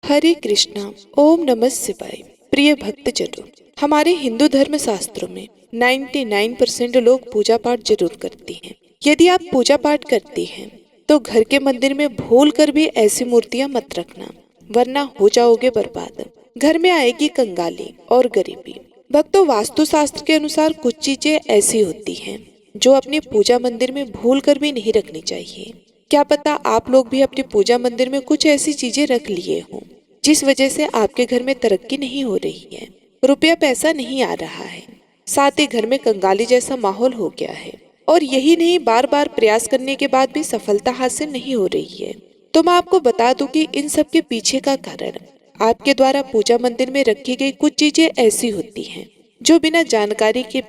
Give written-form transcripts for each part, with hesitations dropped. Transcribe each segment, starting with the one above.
हरे कृष्णा। ओम नमः शिवाय। प्रिय भक्तजनों, हमारे हिंदू धर्म शास्त्रों में 99% लोग पूजा पाठ जरूर करते हैं। यदि आप पूजा पाठ करते हैं तो घर के मंदिर में भूल कर भी ऐसी मूर्तियां मत रखना, वरना हो जाओगे बर्बाद। घर में आएगी कंगाली और गरीबी। भक्तों, वास्तु शास्त्र के अनुसार कुछ चीजें ऐसी होती हैं जो अपने पूजा मंदिर में भूल कर भी नहीं रखनी चाहिए। क्या पता आप लोग भी अपने पूजा मंदिर में कुछ ऐसी चीजें रख लिए हों जिस वजह से आपके घर में तरक्की नहीं हो रही है, रुपया पैसा नहीं आ रहा है, साथ ही घर में कंगाली जैसा माहौल हो गया है। और यही नहीं, बार बार प्रयास करने के बाद भी सफलता हासिल नहीं हो रही है। तो मैं आपको बता दूं कि इन सब के पीछे का कारण आपके द्वारा पूजा मंदिर में रखी गई कुछ चीजें ऐसी होती हैं जो बिना जानकारी के,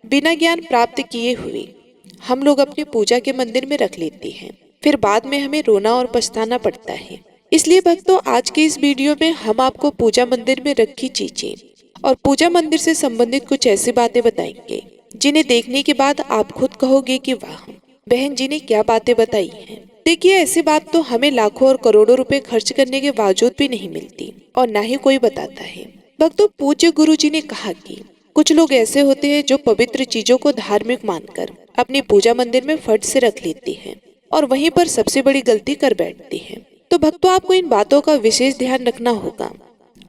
बिना ज्ञान प्राप्त किए हुए हम लोग अपनी पूजा के मंदिर में रख लेते हैं। फिर बाद में हमें रोना और पछताना पड़ता है। इसलिए भक्तों, आज के इस वीडियो में हम आपको पूजा मंदिर में रखी चीजें और पूजा मंदिर से संबंधित कुछ ऐसी बातें बताएंगे जिन्हें देखने के बाद आप खुद कहोगे कि वाह, बहन जी ने क्या बातें बताई हैं। देखिए, ऐसी बात तो हमें लाखों और करोड़ों रुपए खर्च करने के बावजूद भी नहीं मिलती और ना ही कोई बताता है। भक्तों, पूज्य गुरु जी ने कहा कि कुछ लोग ऐसे होते हैं जो पवित्र चीजों को धार्मिक मानकर अपनी पूजा मंदिर में फट से रख लेते हैं और वहीं पर सबसे बड़ी गलती कर बैठते हैं। तो भक्तों, आपको इन बातों का विशेष ध्यान रखना होगा।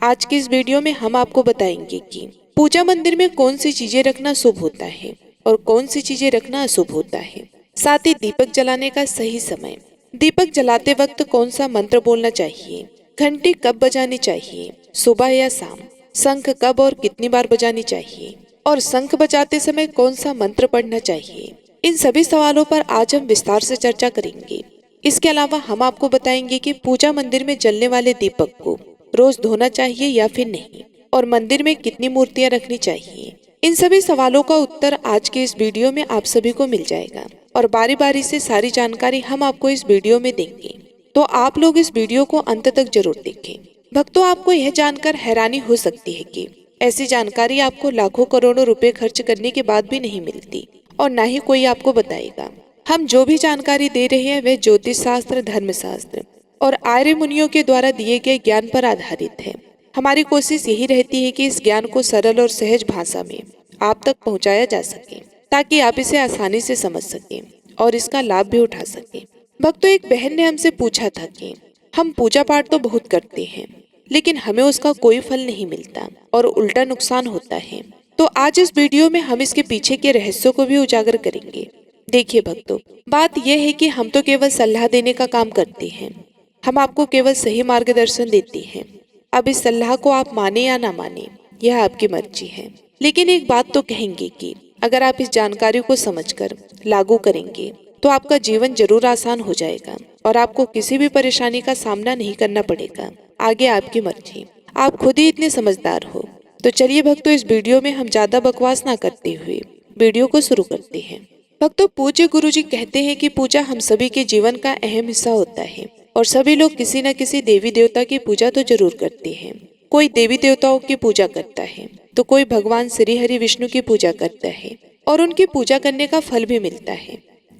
आज की इस वीडियो में हम आपको बताएंगे कि पूजा मंदिर में कौन सी चीजें रखना शुभ होता है और कौन सी चीजें रखना अशुभ होता है। साथ ही दीपक जलाने का सही समय, दीपक जलाते वक्त कौन सा मंत्र बोलना चाहिए, घंटी कब बजानी चाहिए, सुबह या शाम, शंख कब और कितनी बार बजानी चाहिए और शंख बजाते समय कौन सा मंत्र पढ़ना चाहिए। इन सभी सवालों पर आज हम विस्तार से चर्चा करेंगे। इसके अलावा हम आपको बताएंगे कि पूजा मंदिर में जलने वाले दीपक को रोज धोना चाहिए या फिर नहीं, और मंदिर में कितनी मूर्तियां रखनी चाहिए। इन सभी सवालों का उत्तर आज के इस वीडियो में आप सभी को मिल जाएगा और बारी बारी से सारी जानकारी हम आपको इस वीडियो में देंगे। तो आप लोग इस वीडियो को अंत तक जरूर देखें। भक्तों, आपको यह जानकर हैरानी हो सकती है कि ऐसी जानकारी आपको लाखों करोड़ों रुपए खर्च करने के बाद भी नहीं मिलती और ना ही कोई आपको बताएगा। हम जो भी जानकारी दे रहे हैं वह ज्योतिष शास्त्र, धर्मशास्त्र और आर्य मुनियों के द्वारा दिए गए ज्ञान पर आधारित है। हमारी कोशिश यही रहती है कि इस ज्ञान को सरल और सहज भाषा में आप तक पहुंचाया जा सके, ताकि आप इसे आसानी से समझ सकें और इसका लाभ भी उठा सकें। भक्तों, एक बहन ने हमसे पूछा था कि हम पूजा पाठ तो बहुत करते हैं लेकिन हमें उसका कोई फल नहीं मिलता और उल्टा नुकसान होता है। तो आज इस वीडियो में हम इसके पीछे के रहस्यों को भी उजागर करेंगे। देखिए भक्तों, बात यह है कि हम तो केवल सलाह देने का काम करते हैं। हम आपको केवल सही मार्गदर्शन देते हैं। अब इस सलाह को आप माने या ना माने, यह आपकी मर्जी है। लेकिन एक बात तो कहेंगे कि अगर आप इस जानकारी को समझकर लागू करेंगे तो आपका जीवन जरूर आसान हो जाएगा और आपको किसी भी परेशानी का सामना नहीं करना पड़ेगा। आगे आपकी मर्जी, आप खुद ही इतने समझदार हो। तो चलिए भक्तों, इस वीडियो में हम ज्यादा बकवास ना करते हुए वीडियो को शुरू करते हैं। भक्तों, पूज्य गुरु जी कहते हैं कि पूजा हम सभी के जीवन का अहम हिस्सा होता है और सभी लोग किसी न किसी देवी देवता की पूजा तो जरूर करते हैं। कोई देवी देवताओं की पूजा करता है तो कोई भगवान श्री हरि विष्णु की पूजा करता है और उनकी पूजा करने का फल भी मिलता है।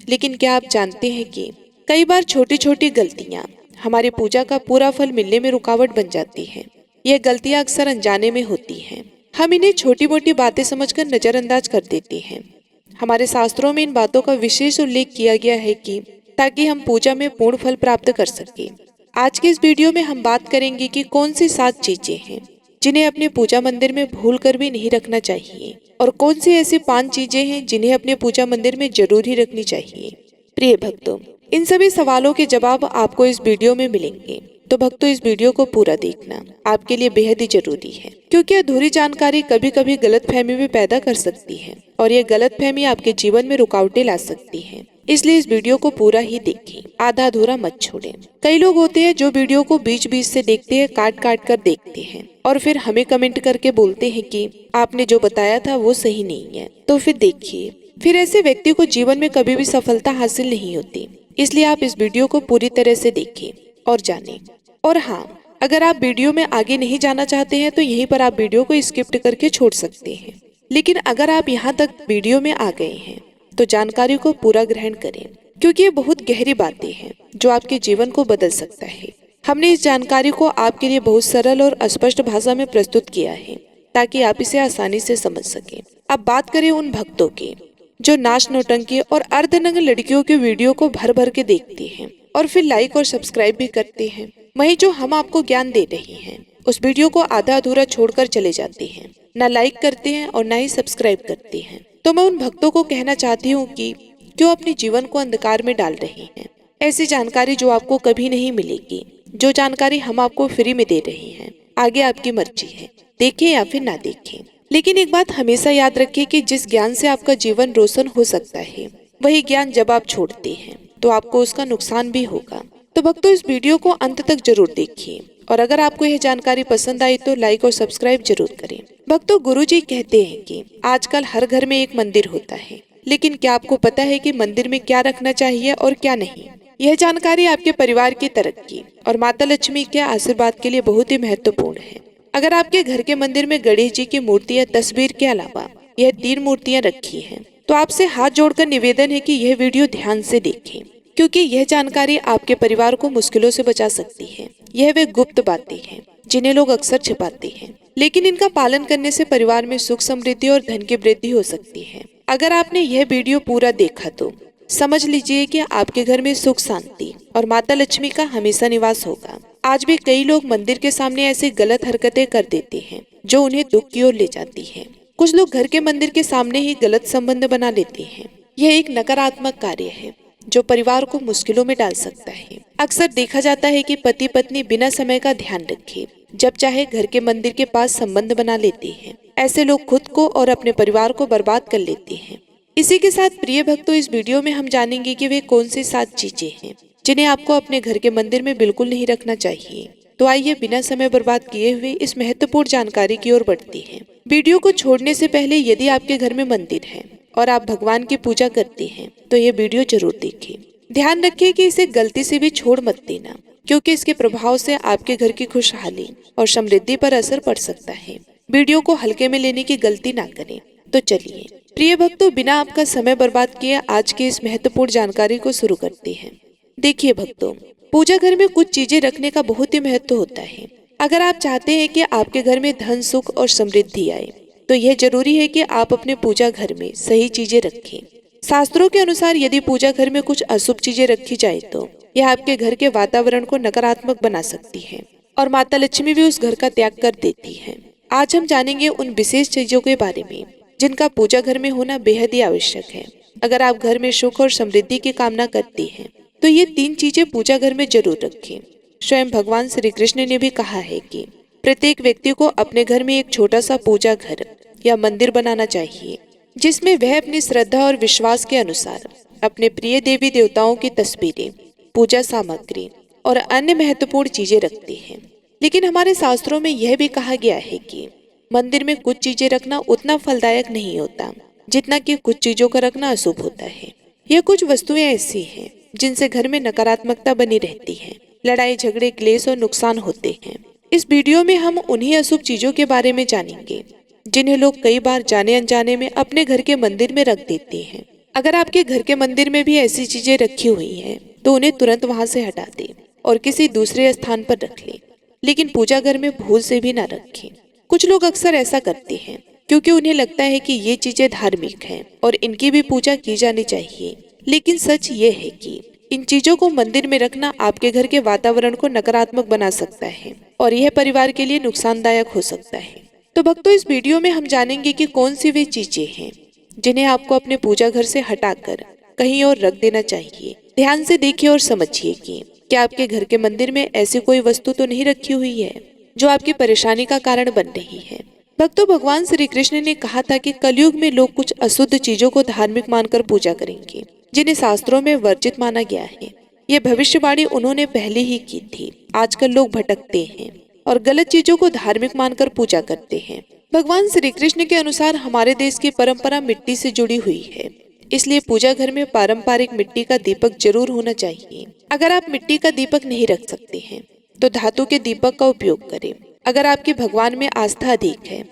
लेकिन क्या आप जानते हैं कि कई बार छोटी छोटी गलतियाँ हमारी पूजा का पूरा फल मिलने में रुकावट बन जाती है। यह गलतियाँ अक्सर अनजाने में होती हैं। हम इन्हें छोटी मोटी बातें समझकर नजरअंदाज कर देते हैं। हमारे शास्त्रों में इन बातों का विशेष उल्लेख किया गया है कि ताकि हम पूजा में पूर्ण फल प्राप्त कर सकें। आज के इस वीडियो में हम बात करेंगे कि कौन सी 7 चीजें हैं जिन्हें अपने पूजा मंदिर में भूल कर भी नहीं रखना चाहिए और कौन सी ऐसी 5 चीजें हैं जिन्हें अपने पूजा मंदिर में जरूर ही रखनी चाहिए। प्रिय भक्तों, इन सभी सवालों के जवाब आपको इस वीडियो में मिलेंगे। तो भक्तों, इस वीडियो को पूरा देखना आपके लिए बेहद ही जरूरी है, क्योंकि अधूरी जानकारी कभी कभी गलतफहमी भी पैदा कर सकती है और ये गलतफहमी आपके जीवन में रुकावटें ला सकती है। इसलिए इस वीडियो को पूरा ही देखें, आधा अधूरा मत छोड़ें। कई लोग होते हैं जो वीडियो को बीच बीच से देखते हैं, काट काट कर देखते हैं और फिर हमें कमेंट करके बोलते हैं कि आपने जो बताया था वो सही नहीं है। तो फिर देखिए, फिर ऐसे व्यक्ति को जीवन में कभी भी सफलता हासिल नहीं होती। इसलिए आप इस वीडियो को पूरी तरह से देखें और जानें। और हाँ, अगर आप वीडियो में आगे नहीं जाना चाहते हैं तो यहीं पर आप वीडियो को स्किप करके छोड़ सकते हैं। लेकिन अगर आप यहाँ तक वीडियो में आ गए हैं तो जानकारी को पूरा ग्रहण करें, क्योंकि ये बहुत गहरी बातें हैं जो आपके जीवन को बदल सकता है। हमने इस जानकारी को आपके लिए बहुत सरल और स्पष्ट भाषा में प्रस्तुत किया है ताकि आप इसे आसानी से समझ सकें। अब बात करें उन भक्तों की जो नाच नौटंकी और अर्धनग्न लड़कियों के वीडियो को भर भर के देखते हैं और फिर लाइक और सब्सक्राइब भी करते हैं। वहीं जो हम आपको ज्ञान दे रहे हैं उस वीडियो को आधा अधूरा छोड़कर चले जाते हैं, ना लाइक करते हैं और ना ही सब्सक्राइब करते हैं। तो मैं उन भक्तों को कहना चाहती हूँ कि क्यों अपने जीवन को अंधकार में डाल रहे हैं। ऐसी जानकारी जो आपको कभी नहीं मिलेगी, जो जानकारी हम आपको फ्री में दे रहे हैं, आगे आपकी मर्जी है, देखें या फिर ना देखें। लेकिन एक बात हमेशा याद रखें कि जिस ज्ञान से आपका जीवन रोशन हो सकता है, वही ज्ञान जब आप छोड़ते हैं तो आपको उसका नुकसान भी होगा। तो भक्तों, इस वीडियो को अंत तक जरूर देखिए और अगर आपको यह जानकारी पसंद आई तो लाइक और सब्सक्राइब जरूर करें। भक्तों, गुरुजी कहते हैं कि आजकल हर घर में एक मंदिर होता है, लेकिन क्या आपको पता है कि मंदिर में क्या रखना चाहिए और क्या नहीं? यह जानकारी आपके परिवार की तरक्की और माता लक्ष्मी के आशीर्वाद के लिए बहुत ही महत्वपूर्ण है। अगर आपके घर के मंदिर में गणेश जी की मूर्ति या तस्वीर के अलावा यह 3 मूर्तियां रखी हैं, तो आपसे हाथ जोड़कर निवेदन है कि यह वीडियो ध्यान से देखें, क्योंकि यह जानकारी आपके परिवार को मुश्किलों से बचा सकती है। यह वे गुप्त बातें हैं जिन्हें लोग अक्सर छिपाते हैं, लेकिन इनका पालन करने से परिवार में सुख समृद्धि और धन की वृद्धि हो सकती है। अगर आपने यह वीडियो पूरा देखा तो समझ लीजिए कि आपके घर में सुख शांति और माता लक्ष्मी का हमेशा निवास होगा। आज भी कई लोग मंदिर के सामने ऐसी गलत हरकतें कर देते हैं जो उन्हें दुख की ओर ले जाती है। कुछ लोग घर के मंदिर के सामने ही गलत संबंध बना लेते हैं। यह एक नकारात्मक कार्य है जो परिवार को मुश्किलों में डाल सकता है। अक्सर देखा जाता है कि पति पत्नी बिना समय का ध्यान रखे जब चाहे घर के मंदिर के पास संबंध बना लेते हैं। ऐसे लोग खुद को और अपने परिवार को बर्बाद कर लेते हैं। इसी के साथ प्रिय भक्तों, इस वीडियो में हम जानेंगे कि वे कौन सी 7 चीजें हैं जिन्हें आपको अपने घर के मंदिर में बिल्कुल नहीं रखना चाहिए। तो आइए बिना समय बर्बाद किए हुए इस महत्वपूर्ण जानकारी की ओर बढ़ते हैं। वीडियो को छोड़ने से पहले यदि आपके घर में मंदिर है और आप भगवान की पूजा करते हैं तो ये वीडियो जरूर देखें। ध्यान रखें कि इसे गलती से भी छोड़ मत देना, क्योंकि इसके प्रभाव से आपके घर की खुशहाली और समृद्धि पर असर पड़ सकता है। वीडियो को हल्के में लेने की गलती ना करें। तो चलिए प्रिय भक्तों, बिना आपका समय बर्बाद किए आज की इस महत्वपूर्ण जानकारी को शुरू करते हैं। देखिए भक्तों, पूजा घर में कुछ चीजें रखने का बहुत ही महत्व होता है। अगर आप चाहते हैं कि आपके घर में धन सुख और समृद्धि आए तो यह जरूरी है कि आप अपने पूजा घर में सही चीजें रखें। शास्त्रों के अनुसार यदि पूजा घर में कुछ अशुभ चीजें रखी जाए तो यह आपके घर के वातावरण को नकारात्मक बना सकती है और माता लक्ष्मी भी उस घर का त्याग कर देती है। आज हम जानेंगे उन विशेष चीजों के बारे में जिनका पूजा घर में होना बेहद ही आवश्यक है। अगर आप घर में सुख और समृद्धि की कामना करते हैं तो ये 3 चीजें पूजा घर में जरूर रखें। स्वयं भगवान श्री कृष्ण ने भी कहा है कि प्रत्येक व्यक्ति को अपने घर में एक छोटा सा पूजा घर या मंदिर बनाना चाहिए, जिसमें वह अपनी श्रद्धा और विश्वास के अनुसार अपने प्रिय देवी देवताओं की तस्वीरें, पूजा सामग्री और अन्य महत्वपूर्ण चीजें रखते हैं। लेकिन हमारे शास्त्रों में यह भी कहा गया है कि मंदिर में कुछ चीजें रखना उतना फलदायक नहीं होता जितना कि कुछ चीजों का रखना अशुभ होता है। यह कुछ वस्तुएं ऐसी हैं जिनसे घर में नकारात्मकता बनी रहती है, लड़ाई झगड़े क्लेश और नुकसान होते हैं। इस वीडियो में हम उन्हीं अशुभ चीजों के बारे में जानेंगे जिन्हें लोग कई बार जाने अनजाने में अपने घर के मंदिर में रख देते हैं। अगर आपके घर के मंदिर में भी ऐसी चीजें रखी हुई हैं तो उन्हें तुरंत वहां से हटा दें और किसी दूसरे स्थान पर रख लें, लेकिन पूजा घर में भूल से भी ना रखें। कुछ लोग अक्सर ऐसा करते हैं क्योंकि उन्हें लगता है कि ये चीजें धार्मिक हैं और इनकी भी पूजा की जानी चाहिए। लेकिन सच ये है कि इन चीजों को मंदिर में रखना आपके घर के वातावरण को नकारात्मक बना सकता है और यह परिवार के लिए नुकसानदायक हो सकता है। तो भक्तों, इस वीडियो में हम जानेंगे कि कौन सी वे चीजें हैं जिन्हें आपको अपने पूजा घर से हटाकर कहीं और रख देना चाहिए। ध्यान से देखिए और समझिए कि क्या आपके घर के मंदिर में ऐसी कोई वस्तु तो नहीं रखी हुई है जो आपकी परेशानी का कारण बन रही है। भक्तों, भगवान श्री कृष्ण ने कहा था कि कलयुग में लोग कुछ अशुद्ध चीजों को धार्मिक मानकर पूजा करेंगे जिन्हें शास्त्रों में वर्जित माना गया है। यह भविष्यवाणी उन्होंने पहले ही की थी। आजकल लोग भटकते हैं और गलत चीजों को धार्मिक मानकर पूजा करते हैं। भगवान श्री कृष्ण के अनुसार हमारे देश की परंपरा मिट्टी से जुड़ी हुई है, इसलिए पूजा घर में पारंपरिक मिट्टी का दीपक जरूर होना चाहिए। अगर आप मिट्टी का दीपक नहीं रख सकते हैं तो धातु के दीपक का उपयोग करें। अगर आपकी भगवान में आस्था अधिक है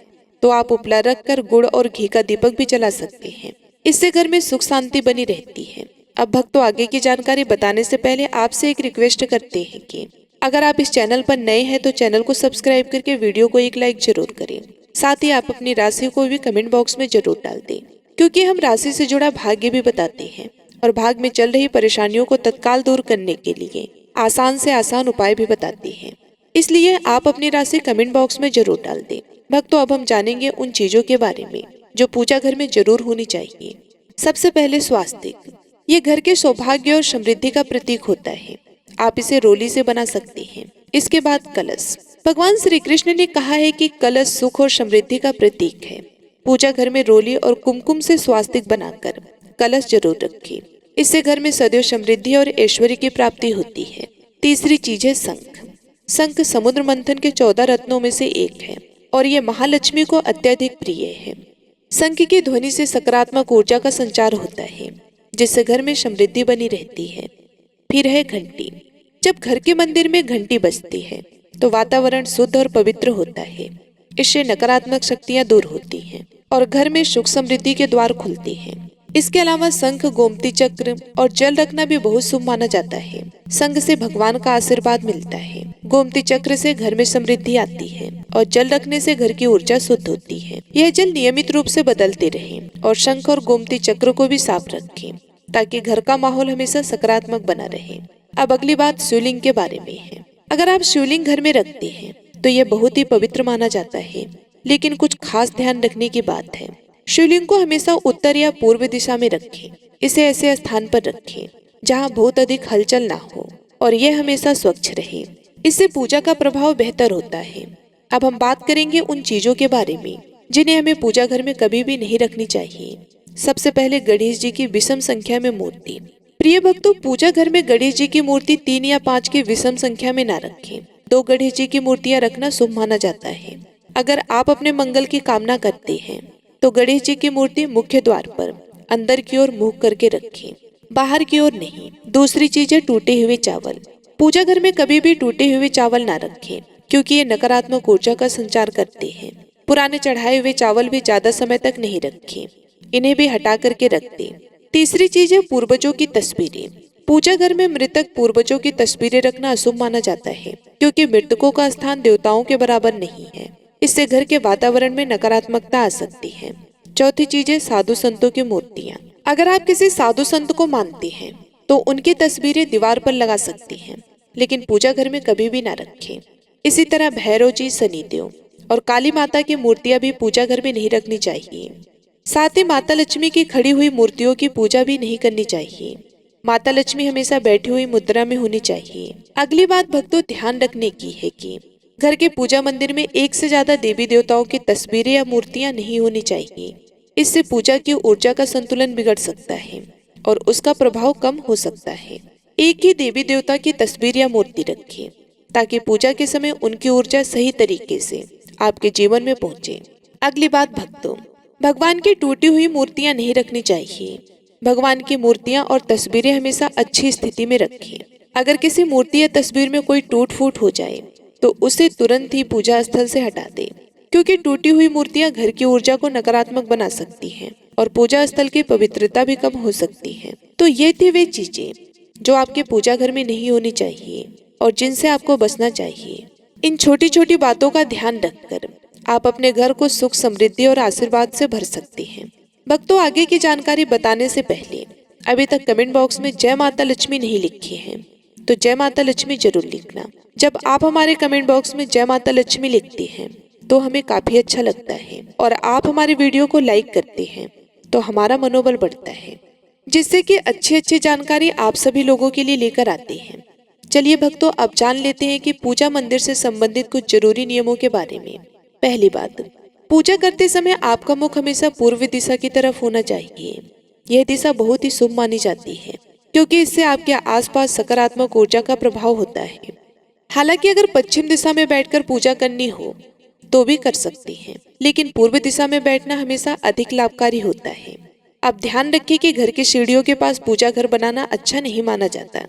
तो आप उपला रखकर गुड़ और घी का दीपक भी जला सकते हैं। इससे घर में सुख शांति बनी रहती है। अब भक्तों, आगे की जानकारी बताने से पहले आपसे एक रिक्वेस्ट करते हैं कि अगर आप इस चैनल पर नए हैं तो चैनल को सब्सक्राइब करके वीडियो को एक लाइक जरूर करें। साथ ही आप अपनी राशि को भी कमेंट बॉक्स में जरूर डाल दें, क्योंकि हम राशि से जुड़ा भाग्य भी बताते हैं और भाग्य में चल रही परेशानियों को तत्काल दूर करने के लिए आसान से आसान उपाय भी बताते हैं। इसलिए आप अपनी राशि कमेंट बॉक्स में जरूर डाल दें। भक्तों, अब हम जानेंगे उन चीजों के बारे में जो पूजा घर में जरूर होनी चाहिए। सबसे पहले स्वास्तिक। ये घर के सौभाग्य और समृद्धि का प्रतीक होता है। आप इसे रोली से बना सकते हैं। इसके बाद कलश। भगवान श्री कृष्ण ने कहा है कि कलश सुख और समृद्धि का प्रतीक है। पूजा घर में रोली और कुमकुम से स्वास्तिक बनाकर कलश जरूर रखें। इससे घर में सदैव समृद्धि और ऐश्वर्य की प्राप्ति होती है। तीसरी चीज है शंख। शंख समुद्र मंथन के 14 रत्नों में से एक है और ये महालक्ष्मी को अत्यधिक प्रिय है। शंख की ध्वनि से सकारात्मक ऊर्जा का संचार होता है, जिससे घर में समृद्धि बनी रहती है। फिर है घंटी। जब घर के मंदिर में घंटी बजती है तो वातावरण शुद्ध और पवित्र होता है। इससे नकारात्मक शक्तियां दूर होती हैं और घर में सुख समृद्धि के द्वार खुलते हैं। इसके अलावा शंख, गोमती चक्र और जल रखना भी बहुत शुभ माना जाता है। शंख से भगवान का आशीर्वाद मिलता है। गोमती चक्र से घर में समृद्धि आती है और जल रखने से घर की ऊर्जा शुद्ध होती है। यह जल नियमित रूप से बदलते रहे और शंख और गोमती चक्र को भी साफ रखें ताकि घर का माहौल हमेशा सकारात्मक बना रहे। अब अगली बात शिवलिंग के बारे में है। अगर आप शिवलिंग घर में रखते हैं तो यह बहुत ही पवित्र माना जाता है, लेकिन कुछ खास ध्यान रखने की बात है। शिवलिंग को हमेशा उत्तर या पूर्व दिशा में रखें। इसे ऐसे स्थान पर रखें जहां बहुत अधिक हलचल ना हो और यह हमेशा स्वच्छ रहे। इससे पूजा का प्रभाव बेहतर होता है। अब हम बात करेंगे उन चीजों के बारे में जिन्हें हमें पूजा घर में कभी भी नहीं रखनी चाहिए। सबसे पहले गणेश जी की विषम संख्या में मूर्ति। प्रिय भक्तों, पूजा घर में गणेश जी की मूर्ति 3 या 5 की विषम संख्या में ना रखें। 2 गणेश जी की मूर्तियां रखना शुभ माना जाता है। अगर आप अपने मंगल की कामना करते हैं तो गणेश जी की मूर्ति मुख्य द्वार पर अंदर की ओर मुंह करके रखें, बाहर की ओर नहीं। दूसरी चीज है टूटे हुए चावल। पूजा घर में कभी भी टूटे हुए चावल ना रखें, क्योंकि ये नकारात्मक ऊर्जा का संचार करते हैं। पुराने चढ़ाए हुए चावल भी ज्यादा समय तक नहीं रखें, इन्हें भी हटा करके रख दें। तीसरी चीज है पूर्वजों की तस्वीरें। पूजा घर में मृतक पूर्वजों की तस्वीरें रखना अशुभ माना जाता है, क्योंकि मृतकों का स्थान देवताओं के बराबर नहीं है। इससे घर के वातावरण में नकारात्मकता आ सकती है। चौथी चीज है साधु संतों की मूर्तियां। अगर आप किसी साधु संत को मानते हैं तो उनकी तस्वीरें दीवार पर लगा सकती हैं, लेकिन पूजा घर में कभी भी ना रखें। इसी तरह भैरव जी, शनिदेव और काली माता की मूर्तियां भी पूजा घर में नहीं रखनी चाहिए। साथ ही माता लक्ष्मी की खड़ी हुई मूर्तियों की पूजा भी नहीं करनी चाहिए। माता लक्ष्मी हमेशा बैठी हुई मुद्रा में होनी चाहिए। अगली बात भक्तों ध्यान रखने की है कि घर के पूजा मंदिर में एक से ज्यादा देवी देवताओं की तस्वीरें या मूर्तियां नहीं होनी चाहिए। इससे पूजा की ऊर्जा का संतुलन बिगड़ सकता है और उसका प्रभाव कम हो सकता है। एक ही देवी देवता की तस्वीर या मूर्ति रखें ताकि पूजा के समय उनकी ऊर्जा सही तरीके से आपके जीवन में पहुंचे। अगली बात भक्तों, भगवान की टूटी हुई मूर्तियां नहीं रखनी चाहिए। भगवान की मूर्तियां और तस्वीरें हमेशा अच्छी स्थिति में रखें। अगर किसी मूर्ति या तस्वीर में कोई टूट फूट हो जाए तो उसे तुरंत ही पूजा स्थल से हटा दें, क्योंकि टूटी हुई मूर्तियां घर की ऊर्जा को नकारात्मक बना सकती हैं और पूजा स्थल की पवित्रता भी कम हो सकती है। तो ये थी वे चीजें जो आपके पूजा घर में नहीं होनी चाहिए और जिनसे आपको बचना चाहिए। इन छोटी छोटी बातों का ध्यान रखकर आप अपने घर को सुख, समृद्धि और आशीर्वाद से भर सकते हैं। भक्तों, आगे की जानकारी बताने से पहले अभी तक कमेंट बॉक्स में जय माता लक्ष्मी नहीं लिखी है तो जय माता लक्ष्मी जरूर लिखना। जब आप हमारे कमेंट बॉक्स में जय माता लक्ष्मी लिखते हैं तो हमें काफी अच्छा लगता है और आप हमारे वीडियो को लाइक करते हैं तो हमारा मनोबल बढ़ता है, जिससे कि अच्छी अच्छी जानकारी आप सभी लोगों के लिए लेकर आते हैं। चलिए भक्तों, अब जान लेते हैं कि पूजा मंदिर से संबंधित कुछ जरूरी नियमों के बारे में। पहली बात, पूजा करते समय आपका मुख हमेशा पूर्व दिशा की तरफ होना चाहिए। यह दिशा बहुत ही शुभ मानी जाती है, क्योंकि इससे आपके आसपास सकारात्मक ऊर्जा का प्रभाव होता है। हालांकि अगर पश्चिम दिशा में बैठकर पूजा करनी हो तो भी कर सकते हैं, लेकिन पूर्व दिशा में बैठना हमेशा अधिक लाभकारी होता है। अब ध्यान रखिए कि घर की सीढ़ियों के पास पूजा घर बनाना अच्छा नहीं माना जाता।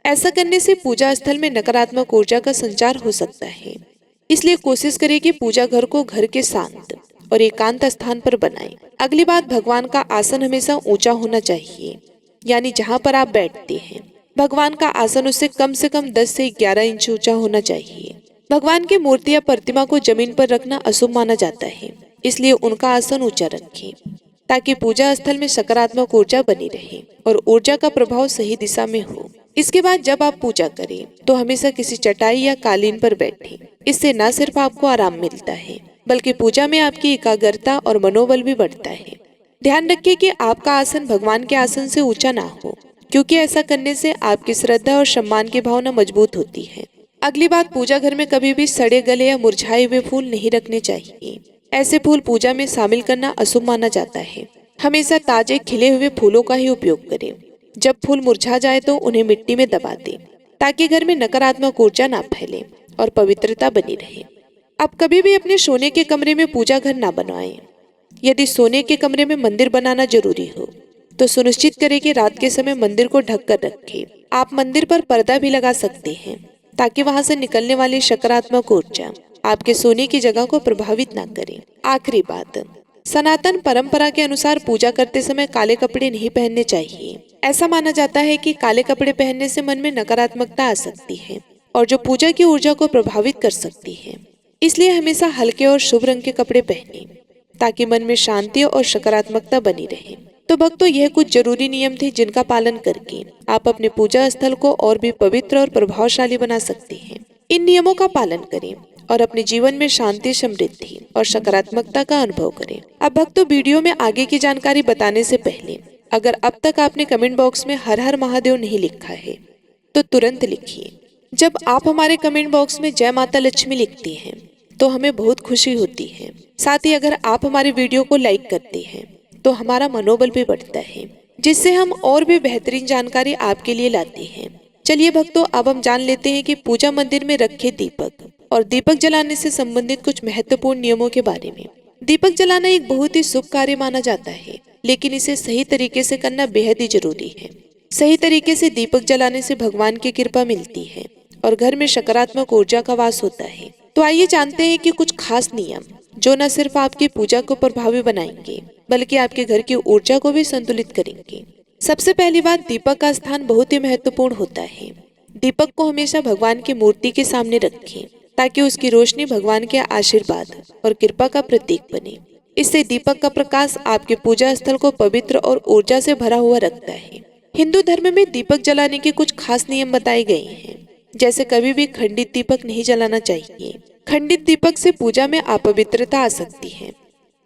ऐसा करने से पूजा स्थल में नकारात्मक ऊर्जा का संचार हो सकता है। इसलिए कोशिश करें कि पूजा घर को घर के शांत और एकांत स्थान पर बनाएं। अगली बात, भगवान का आसन हमेशा ऊंचा होना चाहिए, यानी जहां पर आप बैठते हैं भगवान का आसन उससे कम 10 से 11 इंच ऊंचा होना चाहिए। भगवान की मूर्ति या प्रतिमा को जमीन पर रखना अशुभ माना जाता है, इसलिए उनका आसन ऊंचा रखें ताकि पूजा स्थल में सकारात्मक ऊर्जा बनी रहे और ऊर्जा का प्रभाव सही दिशा में हो। इसके बाद जब आप पूजा करें तो हमेशा किसी चटाई या कालीन पर बैठें। इससे न सिर्फ आपको आराम मिलता है बल्कि पूजा में आपकी एकाग्रता और मनोबल भी बढ़ता है। ध्यान रखिए कि आपका आसन भगवान के आसन से ऊंचा ना हो, क्योंकि ऐसा करने से आपकी श्रद्धा और सम्मान की भावना मजबूत होती है। अगली बात, पूजा घर में कभी भी सड़े गले या मुरझाए हुए फूल नहीं रखने चाहिए। ऐसे फूल पूजा में शामिल करना अशुभ माना जाता है। हमेशा ताजे खिले हुए फूलों का ही उपयोग करें। जब फूल मुरझा जाए तो उन्हें मिट्टी में दबा दें ताकि घर में नकारात्मक ऊर्जा ना फैले और पवित्रता बनी रहे। अब कभी भी अपने सोने के कमरे में पूजा घर ना बनवाएं। यदि सोने के कमरे में मंदिर बनाना जरूरी हो तो सुनिश्चित करें कि रात के समय मंदिर को ढक कर रखें। आप मंदिर पर पर्दा भी लगा सकते हैं ताकि वहां से निकलने वाली सकारात्मक ऊर्जा आपके सोने की जगह को प्रभावित ना करे। आखिरी बात, सनातन परंपरा के अनुसार पूजा करते समय काले कपड़े नहीं पहनने चाहिए। ऐसा माना जाता है कि काले कपड़े पहनने से मन में नकारात्मकता आ सकती है और जो पूजा की ऊर्जा को प्रभावित कर सकती है। इसलिए हमेशा हल्के और शुभ रंग के कपड़े पहने ताकि मन में शांति और सकारात्मकता बनी रहे। तो भक्तों, यह कुछ जरूरी नियम थे जिनका पालन करके आप अपने पूजा स्थल को और भी पवित्र और प्रभावशाली बना सकते हैं। इन नियमों का पालन करें और अपने जीवन में शांति, समृद्धि और सकारात्मकता का अनुभव करें। अब भक्तों, वीडियो में आगे की जानकारी बताने से पहले अगर अब तक आपने कमेंट बॉक्स में हर हर महादेव नहीं लिखा है तो तुरंत लिखिए। जब आप हमारे कमेंट बॉक्स में जय माता लक्ष्मी लिखती हैं तो हमें बहुत खुशी होती है। साथ ही अगर आप हमारे वीडियो को लाइक करते हैं तो हमारा मनोबल भी बढ़ता है, जिससे हम और भी बेहतरीन जानकारी आपके लिए लाते हैं। चलिए भक्तों, अब हम जान लेते हैं कि पूजा मंदिर में रखे दीपक और दीपक जलाने से संबंधित कुछ महत्वपूर्ण नियमों के बारे में। दीपक जलाना एक बहुत ही शुभ कार्य माना जाता है, लेकिन इसे सही तरीके से करना बेहद ही जरूरी है। सही तरीके से दीपक जलाने से भगवान की कृपा मिलती है और घर में सकारात्मक ऊर्जा का वास होता है। तो आइए जानते हैं कि कुछ खास नियम जो न सिर्फ आपकी पूजा को प्रभावी बनाएंगे बल्कि आपके घर की ऊर्जा को भी संतुलित करेंगे। सबसे पहली बात, दीपक का स्थान बहुत ही महत्वपूर्ण होता है। दीपक को हमेशा भगवान की मूर्ति के सामने रखें ताकि उसकी रोशनी भगवान के आशीर्वाद और कृपा का प्रतीक बने। इससे दीपक का प्रकाश आपके पूजा स्थल को पवित्र और ऊर्जा से भरा हुआ रखता है। हिंदू धर्म में दीपक जलाने के कुछ खास नियम बताए गए हैं, जैसे कभी भी खंडित दीपक नहीं जलाना चाहिए। खंडित दीपक से पूजा में अपवित्रता आ सकती है।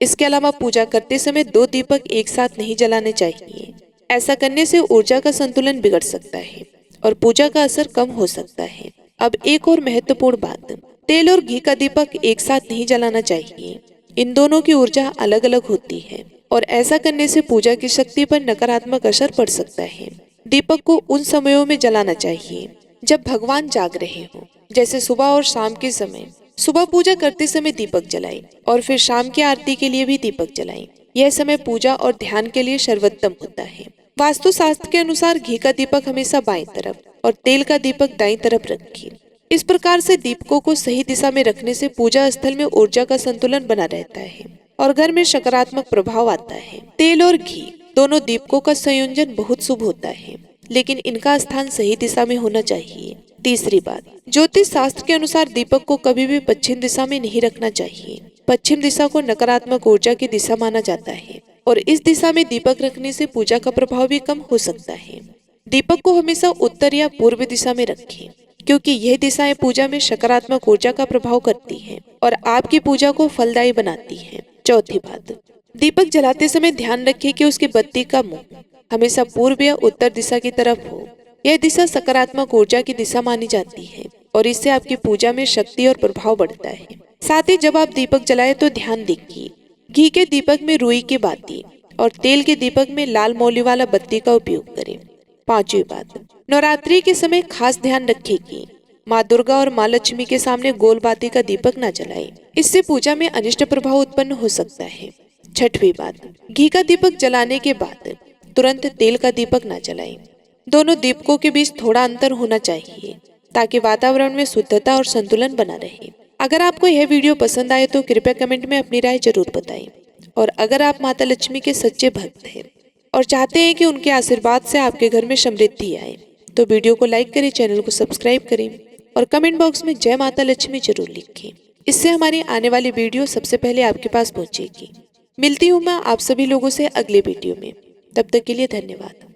इसके अलावा पूजा करते समय 2 दीपक एक साथ नहीं जलाने चाहिए। ऐसा करने से ऊर्जा का संतुलन बिगड़ सकता है और पूजा का असर कम हो सकता है। अब एक और महत्वपूर्ण बात, तेल और घी का दीपक एक साथ नहीं जलाना चाहिए। इन दोनों की ऊर्जा अलग अलग होती है और ऐसा करने से पूजा की शक्ति पर नकारात्मक असर पड़ सकता है। दीपक को उन समयों में जलाना चाहिए जब भगवान जाग रहे हो, जैसे सुबह और शाम के समय। सुबह पूजा करते समय दीपक जलाएं और फिर शाम की आरती के लिए भी दीपक जलाएं। यह समय पूजा और ध्यान के लिए सर्वोत्तम होता है। वास्तु शास्त्र के अनुसार घी का दीपक हमेशा बाएं तरफ और तेल का दीपक दाईं तरफ रखिए। इस प्रकार से दीपकों को सही दिशा में रखने से पूजा स्थल में ऊर्जा का संतुलन बना रहता है और घर में सकारात्मक प्रभाव आता है। तेल और घी दोनों दीपकों का संयोजन बहुत शुभ होता है, लेकिन इनका स्थान सही दिशा में होना चाहिए। तीसरी बात, ज्योतिष शास्त्र के अनुसार दीपक को कभी भी पश्चिम दिशा में नहीं रखना चाहिए। पश्चिम दिशा को नकारात्मक ऊर्जा की दिशा माना जाता है और इस दिशा में दीपक रखने से पूजा का प्रभाव भी कम हो सकता है। दीपक को हमेशा उत्तर या पूर्व दिशा में रखें, क्योंकि यह दिशाएं पूजा में सकारात्मक ऊर्जा का प्रभाव करती हैं और आपकी पूजा को फलदायी बनाती हैं। चौथी बात, दीपक जलाते समय ध्यान रखें कि उसकी बत्ती का मुंह हमेशा पूर्व या उत्तर दिशा की तरफ हो। यह दिशा सकारात्मक ऊर्जा की दिशा मानी जाती है और इससे आपकी पूजा में शक्ति और प्रभाव बढ़ता है। साथ ही जब आप दीपक जलाएं तो ध्यान दीजिए, घी के दीपक में रुई की बाती और तेल के दीपक में लाल मौली वाला बत्ती का उपयोग करें। पांचवी बात, नवरात्रि के समय खास ध्यान रखें कि माँ दुर्गा और माँ लक्ष्मी के सामने गोल बाती का दीपक न जलाएं। इससे पूजा में अनिष्ट प्रभाव उत्पन्न हो सकता है। छठवीं बात, घी का दीपक जलाने के बाद तुरंत तेल का दीपक न जलाएं। दोनों दीपकों के बीच थोड़ा अंतर होना चाहिए ताकि वातावरण में शुद्धता और संतुलन बना रहे। अगर आपको यह वीडियो पसंद आए तो कृपया कमेंट में अपनी राय जरूर बताएं। और अगर आप माता लक्ष्मी के सच्चे भक्त हैं और चाहते हैं कि उनके आशीर्वाद से आपके घर में समृद्धि आए, तो वीडियो को लाइक करें, चैनल को सब्सक्राइब करें और कमेंट बॉक्स में जय माता लक्ष्मी जरूर लिखें। इससे हमारी आने वाली वीडियो सबसे पहले आपके पास पहुंचेगी। मिलती हूँ मैं आप सभी लोगों से अगले वीडियो में। तब तक के लिए धन्यवाद।